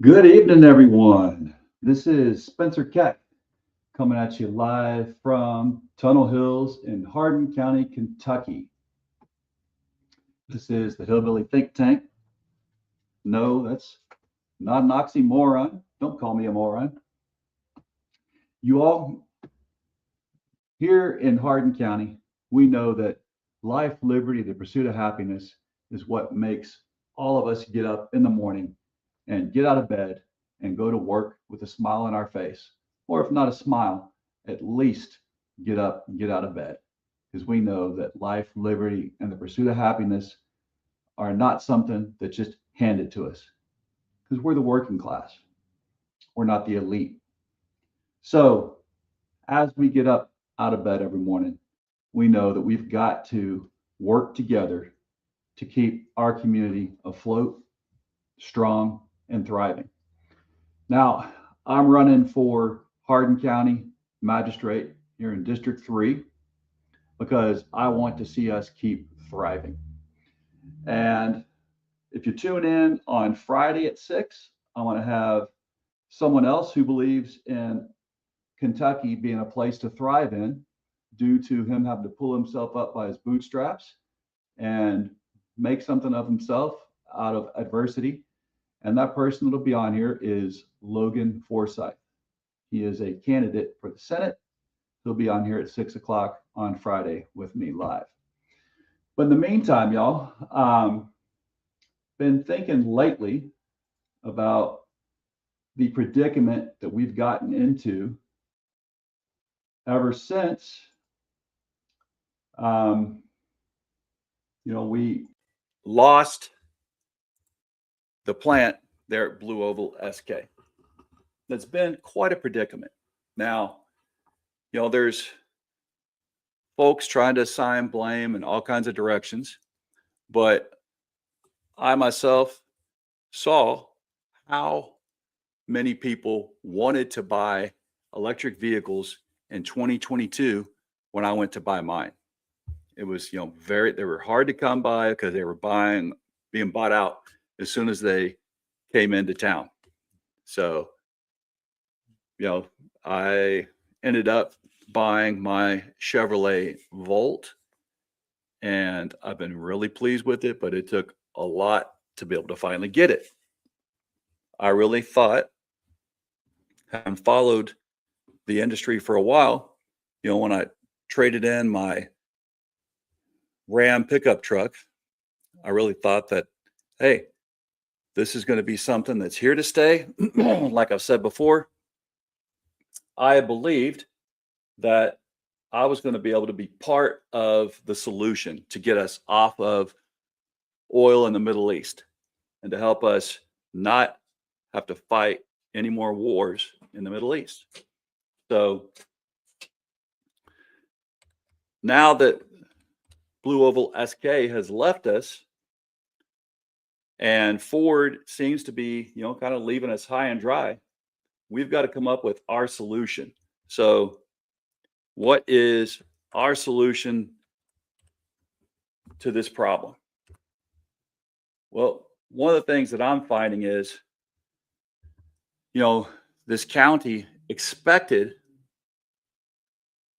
Good evening, everyone. This is Spencer Keck coming at you live from Tunnel Hills in Hardin County, Kentucky. This is the Hillbilly Think Tank. No, that's not an oxymoron. Don't call me a moron. You all here in Hardin County, we know that life, liberty, the pursuit of happiness is what makes all of us get up in the morning and get out of bed and go to work with a smile on our face. Or if not a smile, at least get up and get out of bed. Because we know that life, liberty, and the pursuit of happiness are not something that's just handed to us. Because we're the working class. We're not the elite. So as we get up out of bed every morning, we know that we've got to work together to keep our community afloat, strong, and thriving. Now, I'm running for Hardin County Magistrate here in District 3 because I want to see us keep thriving. And if you tune in on Friday at 6, I want to have someone else who believes in Kentucky being a place to thrive in due to him having to pull himself up by his bootstraps and make something of himself out of adversity. And that person that'll be on here is Logan Forsyth. He is a candidate for the Senate. He'll be on here at 6 o'clock on Friday with me live. But in the meantime, y'all, been thinking lately about the predicament that we've gotten into ever since, um, we lost the plant there at Blue Oval SK. That's been quite a predicament. Now, there's folks trying to assign blame in all kinds of directions, but I myself saw how many people wanted to buy electric vehicles in 2022 when I went to buy mine. It was, they were hard to come by because they were being bought out as soon as they came into town. So, I ended up buying my Chevrolet Volt, and I've been really pleased with it, but it took a lot to be able to finally get it. I really thought, having followed the industry for a while, when I traded in my Ram pickup truck, I really thought that, hey, this is going to be something that's here to stay. Like I've said before, I believed that I was going to be able to be part of the solution to get us off of oil in the Middle East and to help us not have to fight any more wars in the Middle East. So now that Blue Oval SK has left us and Ford seems to be, kind of leaving us high and dry, we've got to come up with our solution. So what is our solution to this problem? Well, one of the things that I'm finding is, this county expected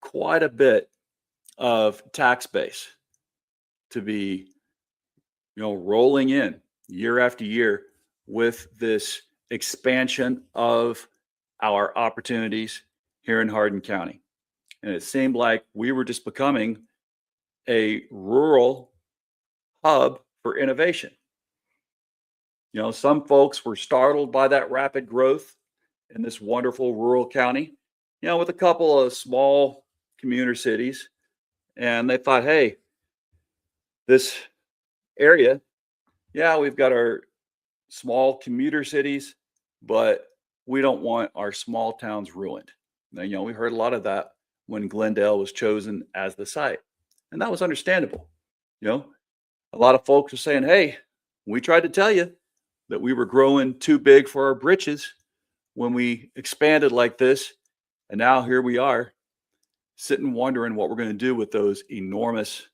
quite a bit of tax base to be, rolling in year after year with this expansion of our opportunities here in Hardin County. And it seemed like we were just becoming a rural hub for innovation. Some folks were startled by that rapid growth in this wonderful rural county, with a couple of small commuter cities. And they thought, hey, this area, we've got our small commuter cities, but we don't want our small towns ruined. Now, we heard a lot of that when Glendale was chosen as the site. And that was understandable. A lot of folks are saying, hey, we tried to tell you that we were growing too big for our britches when we expanded like this. And now here we are sitting wondering what we're going to do with those enormous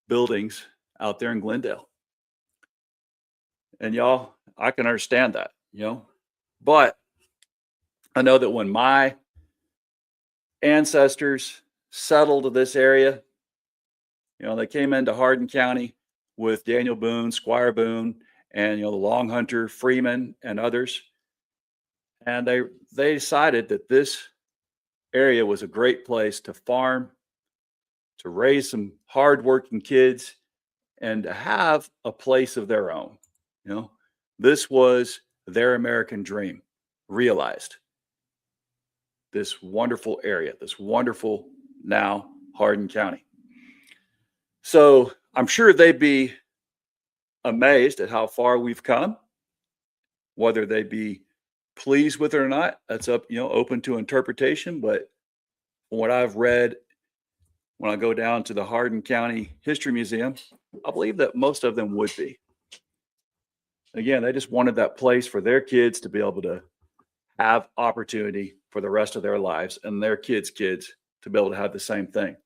buildings out there in Glendale. And y'all, I can understand that. you know. But I know that when my ancestors settled this area, they came into Hardin County with Daniel Boone, Squire Boone, and the Long Hunter, Freeman, and others, and they decided that this area was a great place to farm, to raise some hardworking kids, and to have a place of their own. You know, this was their American dream realized. This wonderful area, this wonderful now Hardin County. So I'm sure they'd be amazed at how far we've come. Whether they be pleased with it or not, that's up, open to interpretation. But from what I've read, when I go down to the Hardin County History Museum, I believe that most of them would be. Again, they just wanted that place for their kids to be able to have opportunity for the rest of their lives, and their kids' kids to be able to have the same thing.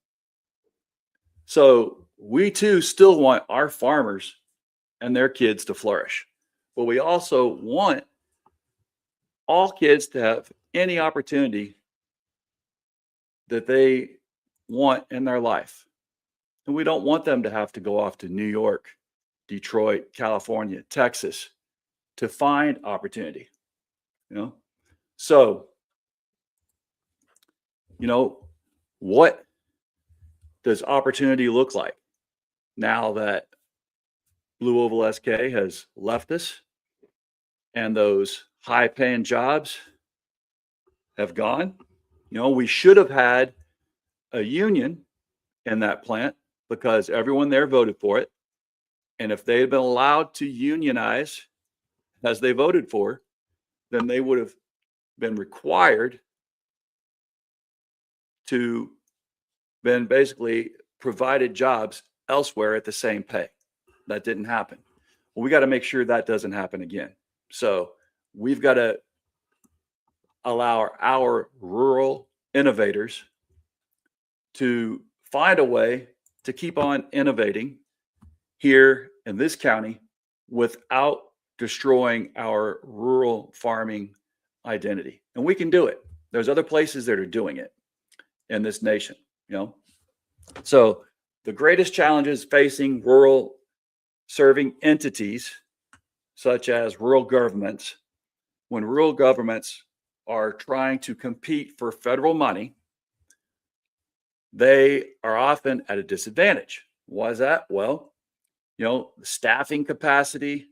So we too still want our farmers and their kids to flourish, but we also want all kids to have any opportunity that they want in their life. And we don't want them to have to go off to New York, Detroit, California, Texas to find opportunity. So, what does opportunity look like now that Blue Oval SK has left us and those high paying jobs have gone? We should have had a union in that plant because everyone there voted for it. And if they had been allowed to unionize as they voted for, then they would have been required to been basically provided jobs elsewhere at the same pay. That didn't happen. Well, we got to make sure that doesn't happen again. So we've got to allow our rural innovators to find a way to keep on innovating here in this county without destroying our rural farming identity. And we can do it. There's other places that are doing it in this nation, So the greatest challenges facing rural serving entities, such as rural governments, when rural governments are trying to compete for federal money, they are often at a disadvantage. Why is that? Well, staffing capacity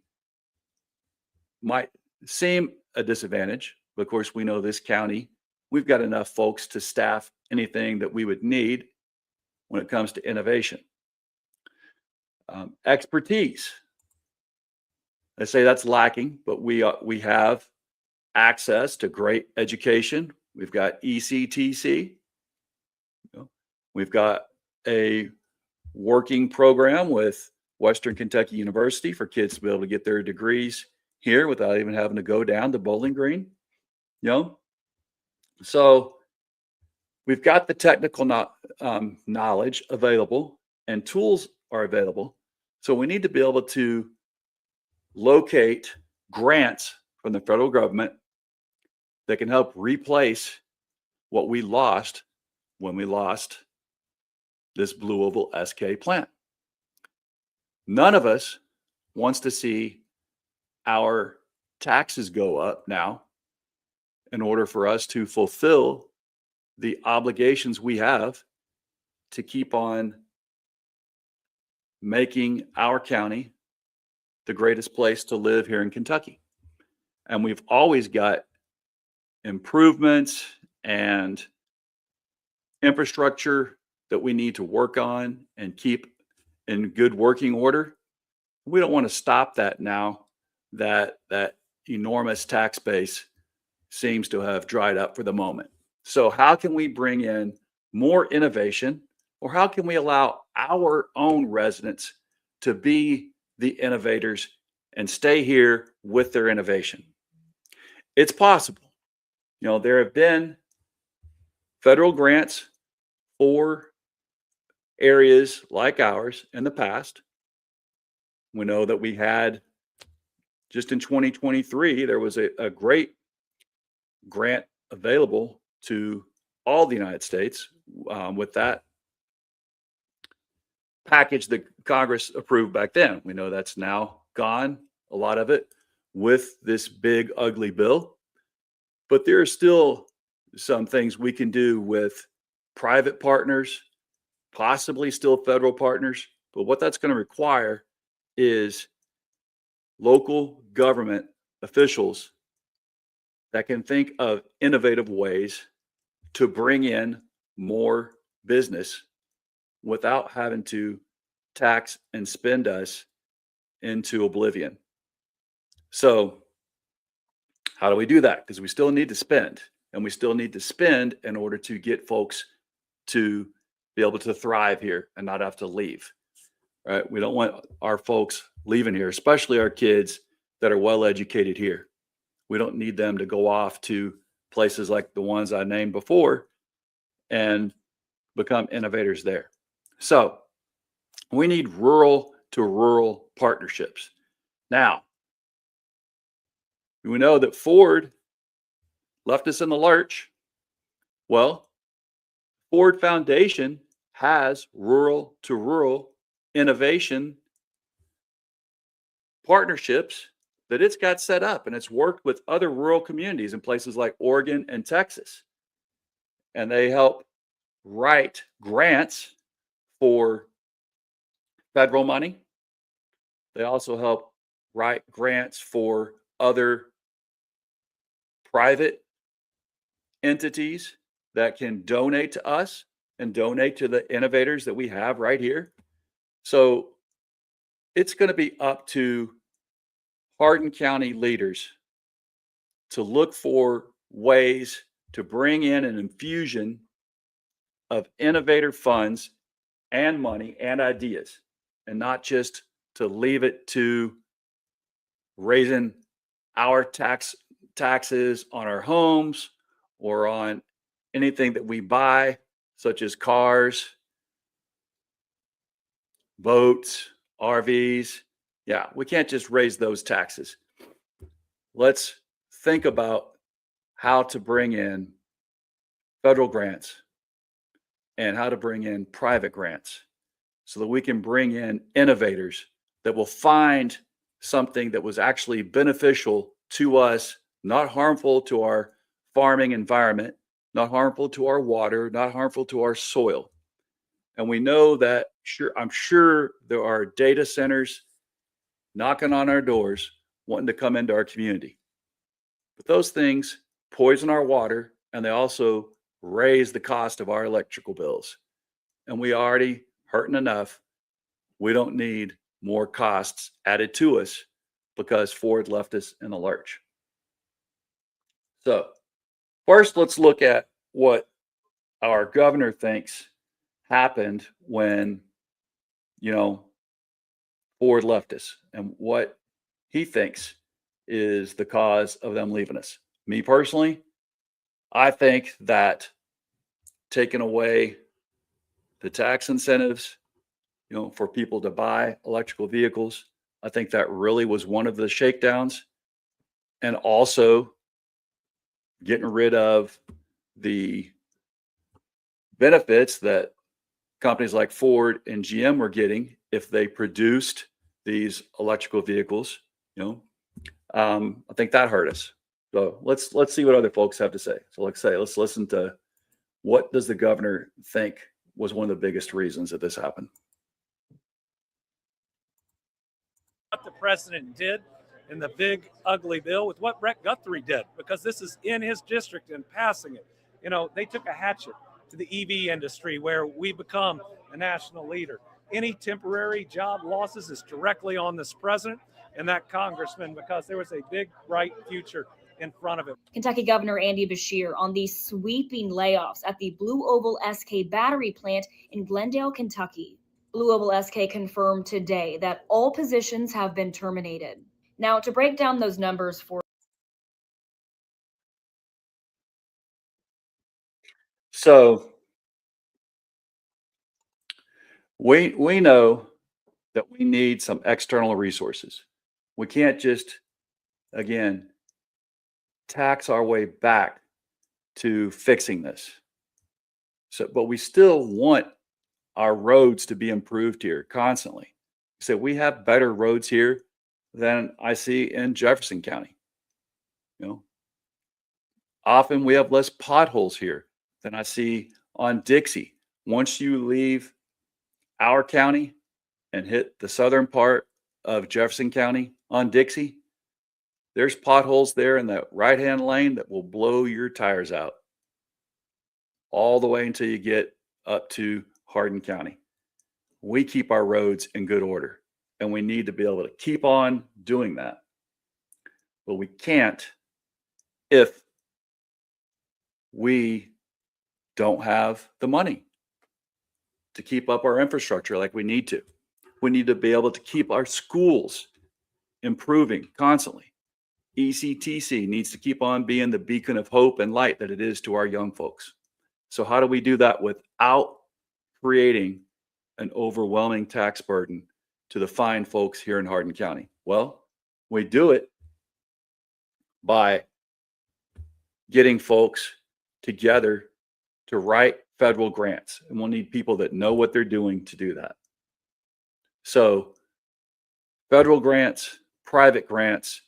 might seem a disadvantage. But of course, we know this county, we've got enough folks to staff anything that we would need when it comes to innovation. Expertise. I say that's lacking, but we have access to great education. We've got ECTC. We've got a working program with Western Kentucky University for kids to be able to get their degrees here without even having to go down to Bowling Green. So we've got the technical knowledge available and tools are available. So we need to be able to locate grants from the federal government that can help replace what we lost when we lost this Blue Oval SK plant. None of us wants to see our taxes go up now in order for us to fulfill the obligations we have to keep on making our county the greatest place to live here in Kentucky. And we've always got improvements and infrastructure that we need to work on and keep in good working order. We don't want to stop that now that that enormous tax base seems to have dried up for the moment. So how can we bring in more innovation, or how can we allow our own residents to be the innovators and stay here with their innovation? It's possible. There have been federal grants for areas like ours in the past. We know that we had just in 2023, there was a great grant available to all the United States with that package that Congress approved back then. We know that's now gone, a lot of it, with this big, ugly bill. But there are still some things we can do with private partners, possibly still federal partners. But what that's going to require is local government officials that can think of innovative ways to bring in more business without having to tax and spend us into oblivion. So, how do we do that? Because we still need to spend, and we still need to spend in order to get folks to be able to thrive here and not have to leave. Right? We don't want our folks leaving here, especially our kids that are well educated here. We don't need them to go off to places like the ones I named before and become innovators there. So we need rural to rural partnerships. Now, we know that Ford left us in the lurch. Well, Ford Foundation has rural to rural innovation partnerships that it's got set up, and it's worked with other rural communities in places like Oregon and Texas. And they help write grants for federal money. They also help write grants for other private entities that can donate to us and donate to the innovators that we have right here. So it's going to be up to Hardin County leaders to look for ways to bring in an infusion of innovator funds and money and ideas, and not just to leave it to raising our taxes on our homes or on anything that we buy, such as cars, boats, RVs. Yeah, we can't just raise those taxes. Let's think about how to bring in federal grants and how to bring in private grants so that we can bring in innovators that will find something that was actually beneficial to us, not harmful to our farming environment, not harmful to our water, not harmful to our soil. And we know that, I'm sure there are data centers knocking on our doors wanting to come into our community. But those things poison our water, and they also raise the cost of our electrical bills. And we already hurting enough. We don't need more costs added to us because Ford left us in the lurch. So first, let's look at what our governor thinks happened when, Ford left us, and what he thinks is the cause of them leaving us. Me personally, I think that taking away the tax incentives, for people to buy electrical vehicles, I think that really was one of the shakedowns. And also getting rid of the benefits that companies like Ford and GM were getting if they produced these electrical vehicles. I think that hurt us. So let's see what other folks have to say. So let's listen to what does the governor think was one of the biggest reasons that this happened. What the president did in the big ugly bill with what Brett Guthrie did, because this is in his district and passing it. They took a hatchet to the EV industry where we become a national leader. Any temporary job losses is directly on this president and that congressman, because there was a big, bright future in front of him. Kentucky Governor Andy Beshear on these sweeping layoffs at the Blue Oval SK battery plant in Glendale, Kentucky. Blue Oval SK confirmed today that all positions have been terminated. Now, to break down those numbers for So we know that we need some external resources. We can't just again, tax our way back to fixing this. So, but we still want our roads to be improved here constantly. So we have better roads here than I see in Jefferson County. You know, often we have less potholes here than I see on Dixie. Once you leave our county and hit the southern part of Jefferson County on Dixie, there's potholes there in that right-hand lane that will blow your tires out all the way until you get up to Hardin County. We keep our roads in good order, and we need to be able to keep on doing that. But we can't if we don't have the money to keep up our infrastructure like we need to. We need to be able to keep our schools improving constantly. ECTC needs to keep on being the beacon of hope and light that it is to our young folks. So how do we do that without creating an overwhelming tax burden to the fine folks here in Hardin County? Well, we do it by getting folks together to write federal grants. And we'll need people that know what they're doing to do that. So federal grants, private grants,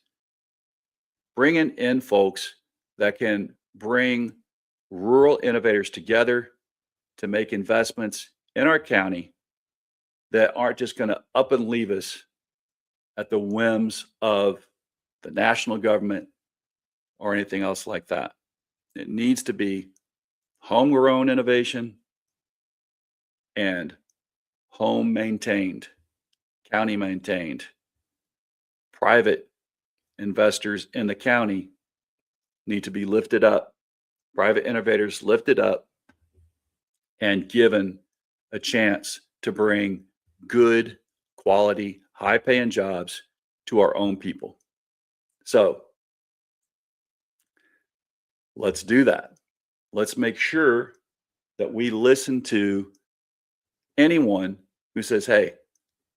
bringing in folks that can bring rural innovators together to make investments in our county that aren't just going to up and leave us at the whims of the national government or anything else like that. It needs to be homegrown innovation and home maintained, county maintained. Private investors in the county need to be lifted up, private innovators lifted up and given a chance to bring good quality, high paying jobs to our own people. So let's do that. Let's make sure that we listen to anyone who says, hey,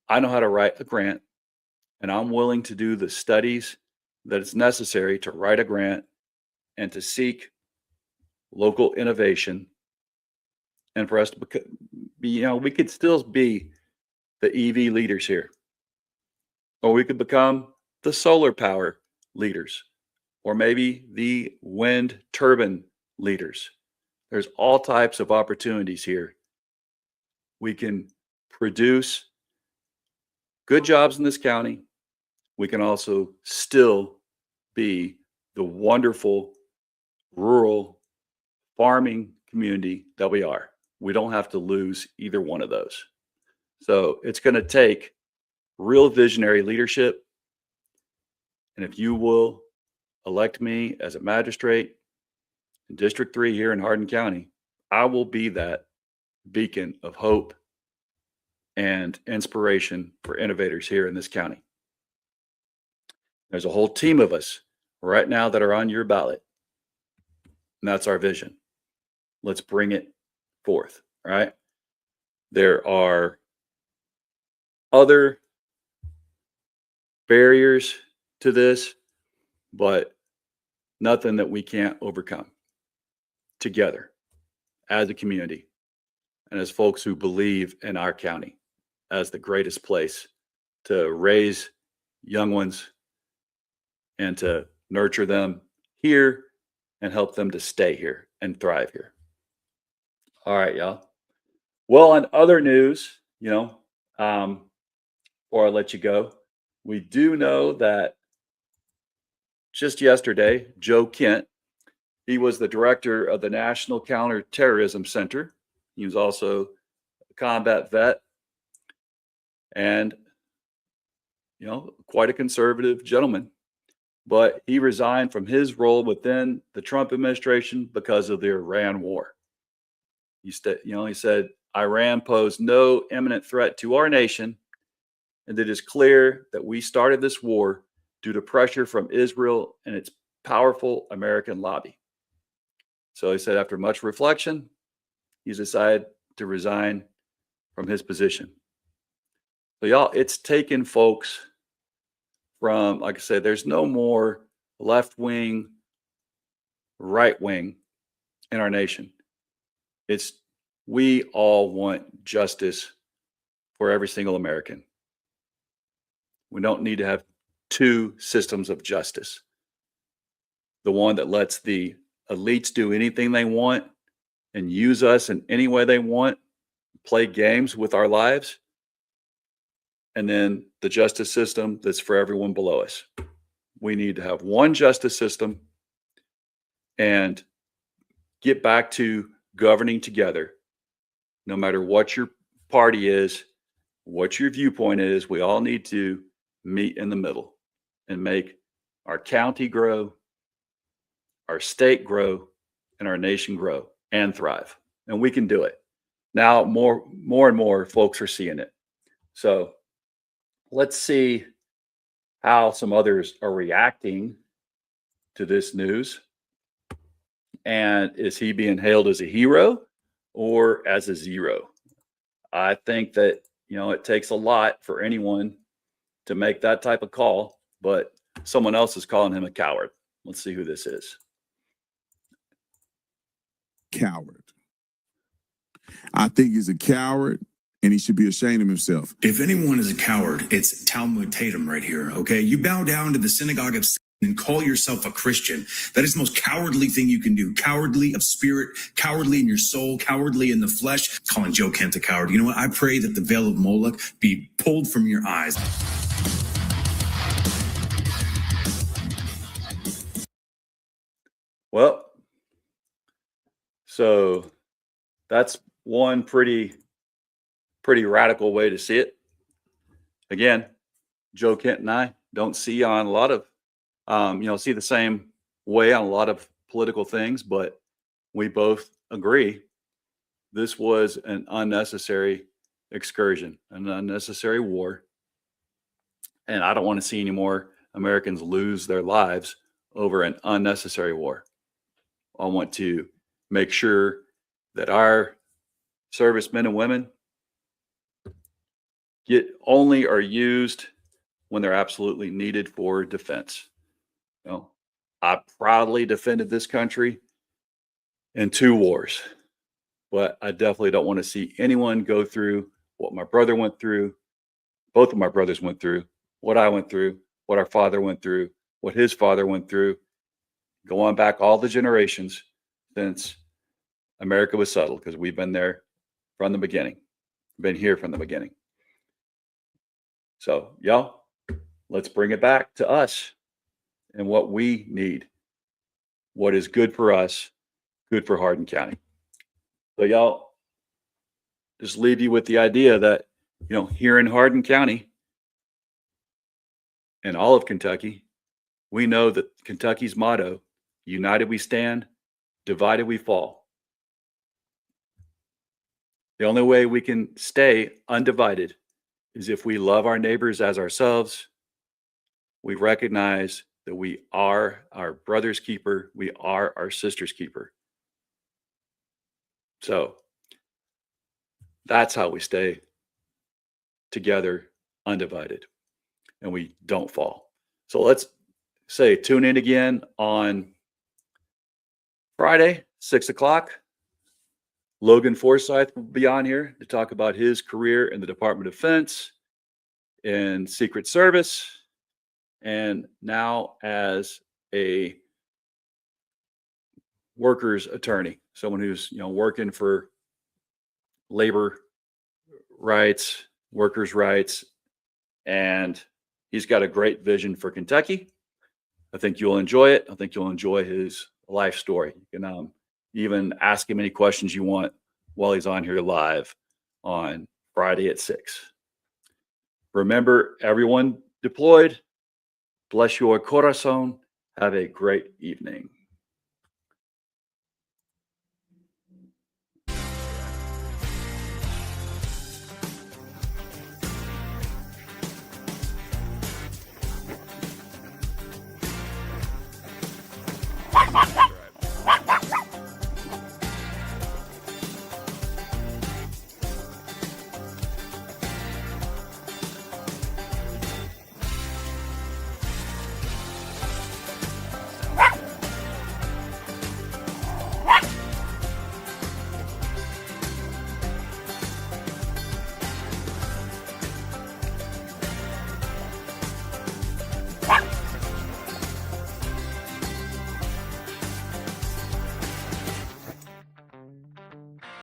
I know how to write a grant and I'm willing to do the studies that it's necessary to write a grant and to seek local innovation. And for us to be, we could still be the EV leaders here, or we could become the solar power leaders, or maybe the wind turbine leaders. There's all types of opportunities here. We can produce good jobs in this county. We can also still be the wonderful rural farming community that we are. We don't have to lose either one of those. So it's going to take real visionary leadership. And if you will elect me as a magistrate in District 3 here in Hardin County, I will be that beacon of hope and inspiration for innovators here in this county. There's a whole team of us right now that are on your ballot. And that's our vision. Let's bring it forth, right? There are other barriers to this, but nothing that we can't overcome together as a community and as folks who believe in our county as the greatest place to raise young ones and to nurture them here and help them to stay here and thrive here. All right, y'all. Well, on other news, before I let you go, we do know that just yesterday, Joe Kent, he was the director of the National Counterterrorism Center. He was also a combat vet and, quite a conservative gentleman. But he resigned from his role within the Trump administration because of the Iran war. He said, Iran posed no imminent threat to our nation, and it is clear that we started this war due to pressure from Israel and its powerful American lobby. So he said, after much reflection, he's decided to resign from his position. So y'all, it's taken folks from, like I said, there's no more left wing, right wing in our nation. We all want justice for every single American. We don't need to have two systems of justice. The one that lets the elites do anything they want and use us in any way they want, play games with our lives, and then the justice system that's for everyone below us. We need to have one justice system and get back to governing together. No matter what your party is, what your viewpoint is, we all need to meet in the middle and make our county grow, our state grow, and our nation grow and thrive. And we can do it. Now, more and more folks are seeing it. So let's see how some others are reacting to this news. And is he being hailed as a hero or as a zero? I think that, it takes a lot for anyone to make that type of call, but someone else is calling him a coward. Let's see who this is. Coward. I think he's a coward and he should be ashamed of himself. If anyone is a coward, it's Talmud Tatum right here, okay? You bow down to the synagogue of Satan and call yourself a Christian. That is the most cowardly thing you can do. Cowardly of spirit, cowardly in your soul, cowardly in the flesh. Calling Joe Kent a coward. You know what? I pray that the veil of Moloch be pulled from your eyes. Well, so that's one pretty radical way to see it. Again, Joe Kent and I don't see on a lot of, see the same way on a lot of political things, but we both agree this was an unnecessary excursion, an unnecessary war. And I don't want to see any more Americans lose their lives over an unnecessary war. I want to make sure that our servicemen and women are used when they're absolutely needed for defense. I proudly defended this country in 2 wars, but I definitely don't want to see anyone go through what my brother went through, both of my brothers went through, what I went through, what our father went through, what his father went through, go on back all the generations since America was settled, because we've been there from the beginning, been here from the beginning. So, y'all, let's bring it back to us and what we need, what is good for us, good for Hardin County. So, y'all, just leave you with the idea that, here in Hardin County and all of Kentucky, we know that Kentucky's motto, united we stand, divided we fall. The only way we can stay undivided is if we love our neighbors as ourselves. We recognize that we are our brother's keeper. We are our sister's keeper. So that's how we stay together, undivided, and we don't fall. So let's say tune in again on Friday, 6 o'clock. Logan Forsyth will be on here to talk about his career in the Department of Defense, in Secret Service, and now as a workers' attorney, someone who's working for labor rights, workers' rights, and he's got a great vision for Kentucky. I think you'll enjoy it. I think you'll enjoy his life story. You can even ask him any questions you want while he's on here live on Friday at 6. Remember, everyone deployed, bless your corazon. Have a great evening. What?